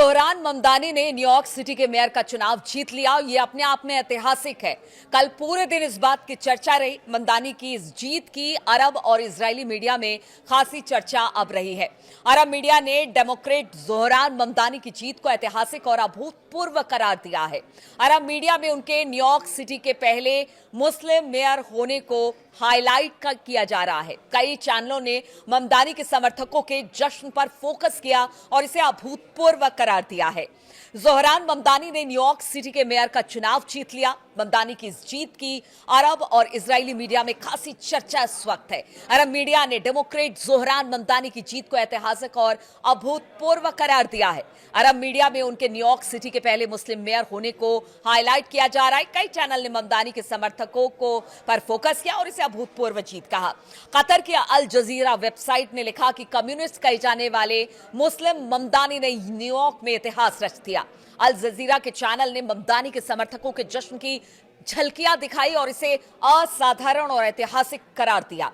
Zohran Mamdani ने New York city के mayor का चुनाव जीत लिया। ये अपने आप में ऐतिहासिक है। कल पूरे दिन इस बात की चर्चा रही। ममदानी की इस जीत की अरब और इजरायली मीडिया में खासी चर्चा अब रही है। अरब मीडिया ने डेमोक्रेट जोहरान ममदानी की जीत को ऐतिहासिक और अभूतपूर्व करार दिया है। अरब मीडिया में उनके न्यूयॉर्क सिटी के पहले मुस्लिम मेयर होने को हाईलाइट किया जा रहा है। कई चैनलों ने ममदानी के समर्थकों के जश्न पर फोकस किया और इसे अभूतपूर्व करार दिया है। जोहरान ममदानी ने न्यूयॉर्क सिटी के मेयर का चुनाव जीत लिया। ममदानी की इस जीत की अरब और इजरायली मीडिया में खासी चर्चा इस वक्त है। अरब मीडिया ने डेमोक्रेट जोहरान ममदानी की जीत को ऐतिहासिक और अभूतपूर्व करार दिया है। अरब मीडिया में उनके न्यूयॉर्क सिटी के पहले मुस्लिम मेयर होने को हाईलाइट किया जा रहा है। कई चैनल ने ममदानी के समर्थकों को पर फोकस किया और इसे अभूतपूर्व जीत कहा। कतर की अल जजीरा वेबसाइट ने लिखा कि कम्युनिस्ट कहे जाने वाले मुस्लिम ममदानी ने न्यूयॉर्क में इतिहास रच दिया। अल जजीरा के चैनल ने ममदानी के समर्थकों के जश्न की झलकियां दिखाई और इसे असाधारण और ऐतिहासिक करार दिया।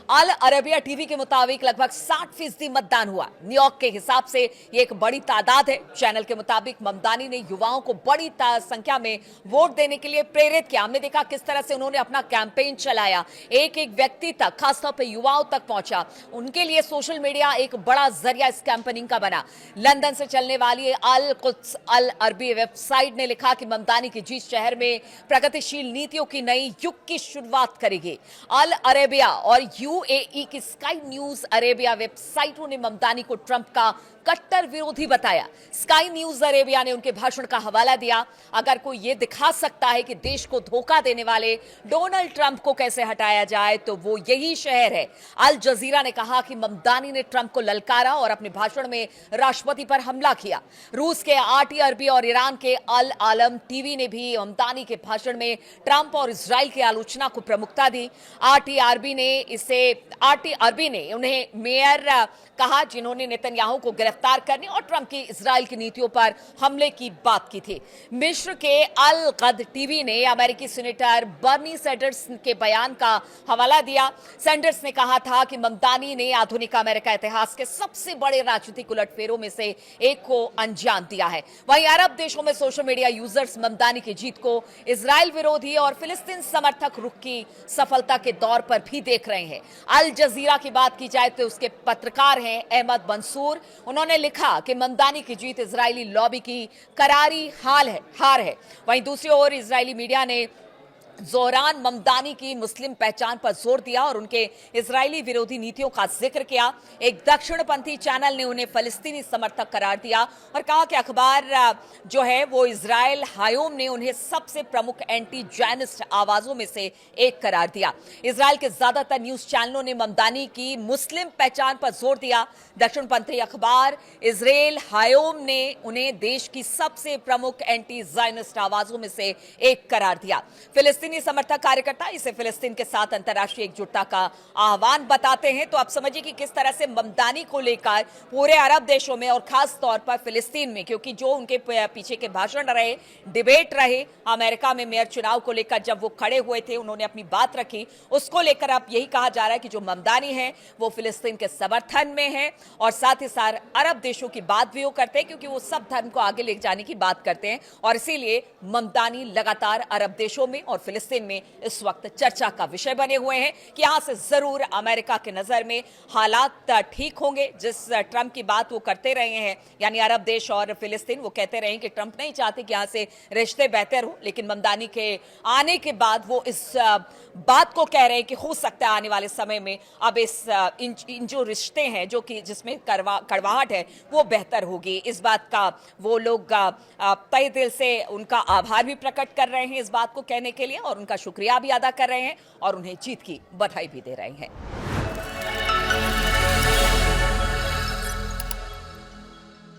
अल अरबिया टीवी के मुताबिक लगभग 60% मतदान हुआ। न्यूयॉर्क के हिसाब से ये एक बड़ी तादाद है। चैनल के मुताबिक ममदानी ने युवाओं को बड़ी संख्या में वोट देने के लिए प्रेरित किया। हमने देखा किस तरह से उन्होंने अपना कैंपेन चलाया, एक एक व्यक्ति तक, खासतौर पर युवाओं तक पहुंचा। उनके लिए सोशल मीडिया एक बड़ा जरिया इस कैंपेनिंग का बना। लंदन से चलने वाली अल कुद्स अल अरबी वेबसाइट ने लिखा कि ममदानी की जीत शहर में प्रगतिशील नीतियों की नई युग की शुरुआत करेगी। अल अरेबिया और यूएई की स्काई न्यूज अरेबिया वेबसाइटों ने ममदानी को ट्रंप का कट्टर विरोधी बताया। स्काई न्यूज अरेबिया ने उनके भाषण का हवाला दिया। अगर कोई यह दिखा सकता है कि देश को धोखा देने वाले डोनाल्ड ट्रंप को कैसे हटाया जाए तो वो यही शहर है। अल जजीरा ने कहा कि ममदानी ने ट्रंप को ललकारा और अपने भाषण में राष्ट्रपति पर हमला किया। रूस के आरटी अरबी और ईरान के अल आलम टीवी ने भी ममदानी के भाषण में ट्रंप और इजराइल की आलोचना को प्रमुखता दी। आरटी अरबी ने उन्हें मेयर कहा जिन्होंने नेतन्याहू को गिरफ्तार करने और ट्रंप की इजराइल की नीतियों पर हमले की बात की थी। मिस्र के अल गद टीवी ने अमेरिकी सीनेटर बर्नी सैंडर्स के बयान का हवाला दिया। सैंडर्स ने कहा था कि ममदानी ने आधुनिक अमेरिका इतिहास के सबसे बड़े राजनीतिक उलटफेरों में से एक को अंजाम दिया है। वहीं अरब देशों में सोशल मीडिया यूजर्स ममदानी की जीत को इजराइल विरोधी और फिलिस्तीन समर्थक रुख की सफलता के दौर पर भी देख रहे हैं। अल जजीरा की बात की जाए तो उसके पत्रकार अहमद मंसूर, उन्होंने लिखा कि ममदानी की जीत इजरायली लॉबी की करारी हार है। वहीं दूसरी ओर इजरायली मीडिया ने जोहरान ममदानी की मुस्लिम पहचान पर जोर दिया और उनके इजरायली विरोधी नीतियों का जिक्र किया। एक दक्षिणपंथी चैनल ने उन्हें फलस्तीनी समर्थक करार दिया और कहा कि अखबार जो है वो इजराइल हायोम ने उन्हें सबसे प्रमुख एंटी जैनिस्ट आवाजों में से एक करार दिया। इजराइल के ज्यादातर न्यूज चैनलों ने ममदानी की मुस्लिम पहचान पर जोर दिया। दक्षिणपंथी अखबार इजराइल हायोम ने उन्हें देश की सबसे प्रमुख एंटी जैनिस्ट आवाजों में से एक करार दिया। फिलिस्तीनी समर्थक कार्यकर्ता इसे फिलिस्तीन के साथ अंतर्राष्ट्रीय एकजुटता का आह्वान बताते हैं। तो आप समझिए कि किस तरह से ममदानी को लेकर पूरे अरब देशों में और खास तौर पर फिलिस्तीन में, क्योंकि जो उनके पीछे के भाषण रहे, डिबेट रहे अमेरिका में मेयर चुनाव को लेकर, जब वो खड़े हुए थे उन्होंने अपनी बात रखी, उसको लेकर अब यही कहा जा रहा है कि जो ममदानी है वो फिलिस्तीन के समर्थन में है और साथ ही साथ अरब देशों की बात भी वो करते हैं क्योंकि वो सब धर्म को आगे ले जाने की बात करते हैं और इसीलिए ममदानी लगातार अरब देशों में और फिलिस्तीन में इस वक्त चर्चा का विषय बने हुए हैं कि यहां से जरूर अमेरिका के नजर में हालात ठीक होंगे। जिस ट्रंप की बात वो करते रहे हैं, यानी अरब देश और फिलिस्तीन, वो कहते रहे कि ट्रंप नहीं चाहते कि यहां से रिश्ते बेहतर हो, लेकिन ममदानी के आने के बाद वो इस बात को कह रहे हैं कि हो सकता है आने वाले समय में अब इन जो रिश्ते हैं जो कि जिसमें कड़वाहट है वो बेहतर होगी। इस बात का वो लोग तहे दिल से उनका आभार भी प्रकट कर रहे हैं इस बात को कहने के लिए और उनका शुक्रिया भी अदा कर रहे हैं और उन्हें जीत की बधाई भी दे रहे हैं।